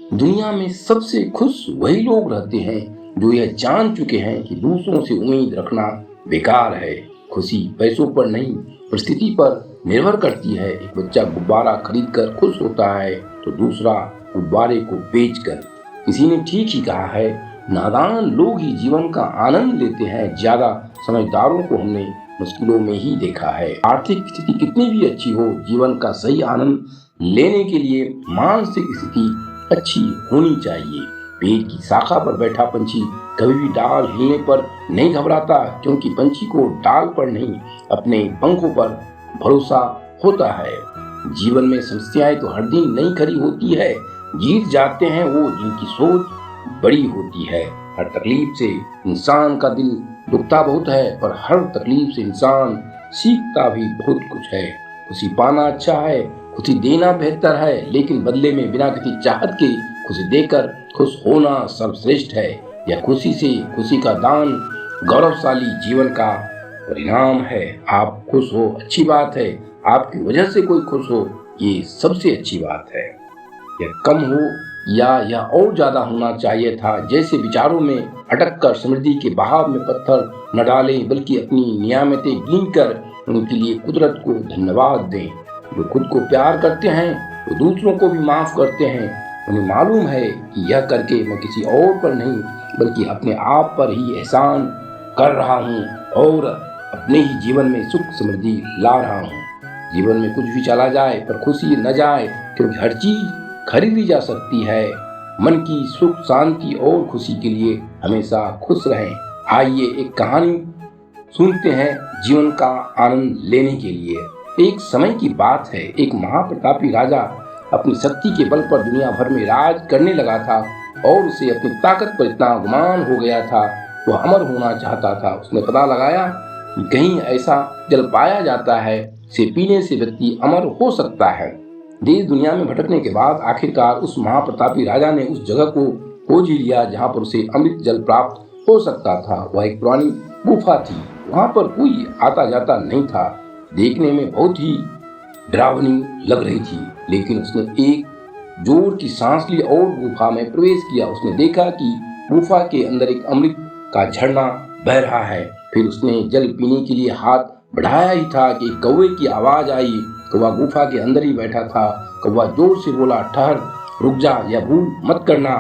दुनिया में सबसे खुश वही लोग रहते हैं जो यह जान चुके हैं कि दूसरों से उम्मीद रखना बेकार है। खुशी पैसों पर नहीं, परिस्थिति पर निर्भर करती है। एक बच्चा गुब्बारा खरीदकर खुश होता है तो दूसरा गुब्बारे को बेचकर। किसी ने ठीक ही कहा है, नादान लोग ही जीवन का आनंद लेते हैं। ज्यादा समझदारों को हमने मुश्किलों में ही देखा है। आर्थिक स्थिति कितनी भी अच्छी हो, जीवन का सही आनंद लेने के लिए मानसिक स्थिति अच्छी होनी चाहिए। पेड़ की शाखा पर बैठा पंछी कभी भी डाल हिलने पर नहीं घबराता, क्योंकि पंछी को डाल पर नहीं अपने पंखों पर भरोसा होता है। जीवन में समस्याएं तो हर दिन नई खड़ी होती है। जीत जाते हैं वो जिनकी सोच बड़ी होती है। हर तकलीफ से इंसान का दिल दुखता बहुत है, पर हर तकलीफ से इंसान सीखता भी बहुत कुछ है। खुशी पाना अच्छा है, खुशी देना बेहतर है, लेकिन बदले में बिना किसी चाहत के खुशी देकर खुश होना सर्वश्रेष्ठ है। यह खुशी से खुशी का दान गौरवशाली जीवन का परिणाम है। आप खुश हो, अच्छी बात है। आपकी वजह से कोई खुश हो, ये सबसे अच्छी बात है। यह कम हो या यह और ज्यादा होना चाहिए था। जैसे विचारों में अटक कर समृद्धि के बहाव में पत्थर न डालें, बल्कि अपनी नियामतें गिनकर उनके लिए कुदरत को धन्यवाद दें। जो खुद को प्यार करते हैं वो दूसरों को भी माफ करते हैं। उन्हें मालूम है कि यह करके मैं किसी और पर नहीं बल्कि अपने आप पर ही एहसान कर रहा हूँ और अपने ही जीवन में सुख समृद्धि ला रहा हूँ। जीवन में कुछ भी चला जाए पर खुशी न जाए, क्योंकि हर चीज खरीदी जा सकती है। मन की सुख शांति और खुशी के लिए हमेशा खुश रहें। आइए एक कहानी सुनते हैं जीवन का आनंद लेने के लिए। एक समय की बात है, एक महाप्रतापी राजा अपनी शक्ति के बल पर दुनिया भर में राज करने लगा था और उसे अपनी ताकत पर इतना गुमान हो गया था, वह अमर होना चाहता था। उसने पता लगाया कि कहीं ऐसा जल पाया जाता है जिसे पीने से व्यक्ति अमर हो सकता है। देश दुनिया में भटकने के बाद आखिरकार उस महाप्रतापी राजा ने उस जगह को खोज ही लिया जहाँ पर उसे अमृत जल प्राप्त हो सकता था। वह एक पुरानी गुफा थी। वहाँ पर कोई आता जाता नहीं था। देखने में बहुत ही डरावनी लग रही थी, लेकिन उसने एक जोर की सांस ली और गुफा में प्रवेश किया। उसने देखा कि गुफा के अंदर एक अमृत का झरना बह रहा है। फिर उसने जल पीने के लिए हाथ बढ़ाया ही था कि कौवे की आवाज आई। कौवा गुफा के अंदर ही बैठा था। कौवा जोर से बोला, ठहर, रुक जा, यह भूल मत करना।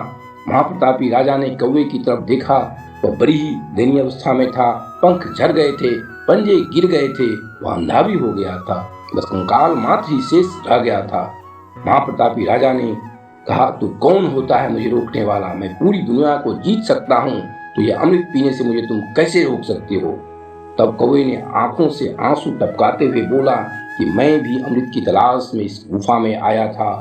महाप्रतापी राजा ने कौवे की तरफ देखा। वह बड़ी ही दयनीय अवस्था में था। पंख झड़ गए थे, पंजे गिर गए थे, वह अंधा भी हो गया था। बस कंकाल मात्र ही शेष रह गया था। महाप्रतापी राजा ने कहा, तू कौन होता है मुझे रोकने वाला? मैं पूरी दुनिया को जीत सकता हूँ, तो यह अमृत पीने से मुझे तुम कैसे रोक सकते हो? तब कौवे ने आंखों से आंसू टपकाते हुए बोला कि मैं भी अमृत की तलाश में इस गुफा में आया था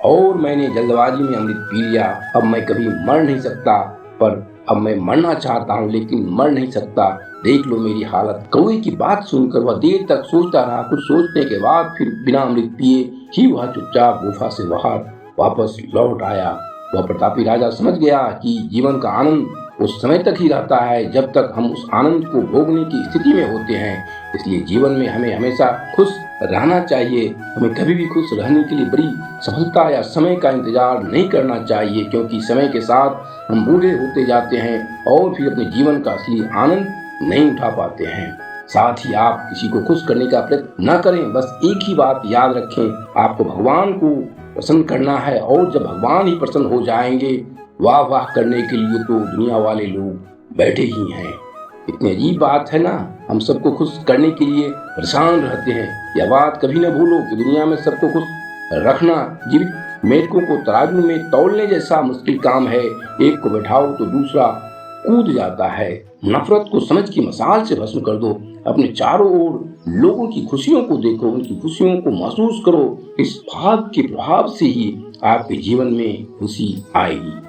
और मैंने जल्दबाजी में अमृत पी लिया। अब मैं कभी मर नहीं सकता, पर अब मैं मरना चाहता हूँ लेकिन मर नहीं सकता। देख लो मेरी हालत। कौवे की बात सुनकर वह देर तक सोचता रहा। कुछ सोचने के बाद फिर बिना अमृत पिए ही वह चुपचाप गुफा से बाहर वापस लौट आया। वह प्रतापी राजा समझ गया कि जीवन का आनंद उस समय तक ही रहता है जब तक हम उस आनंद को भोगने की स्थिति में होते हैं। इसलिए जीवन में हमें हमेशा खुश रहना चाहिए। हमें कभी भी खुश रहने के लिए बड़ी सफलता या समय का इंतजार नहीं करना चाहिए, क्योंकि समय के साथ हम बूढ़े होते जाते हैं और फिर अपने जीवन का असली आनंद नहीं उठा पाते हैं। साथ ही आप किसी को खुश करने का प्रयत्न न करें। बस एक ही बात याद रखें, आपको भगवान को प्रसन्न करना है, और जब भगवान ही प्रसन्न हो जाएंगे, वाह वाह करने के लिए तो दुनिया वाले लोग बैठे ही हैं। इतनी अजीब बात है ना, हम सबको खुश करने के लिए परेशान रहते हैं। यह बात कभी न भूलो कि दुनिया में सबको खुश रखना जीवित मेढकों को तराजू में तौलने जैसा मुश्किल काम है। एक को बैठाओ तो दूसरा कूद जाता है। नफरत को समझ की मसाल से भस्म कर दो। अपने चारों ओर लोगों की खुशियों को देखो, उनकी खुशियों को महसूस करो। इस भाव के प्रभाव से ही आपके जीवन में खुशी आएगी।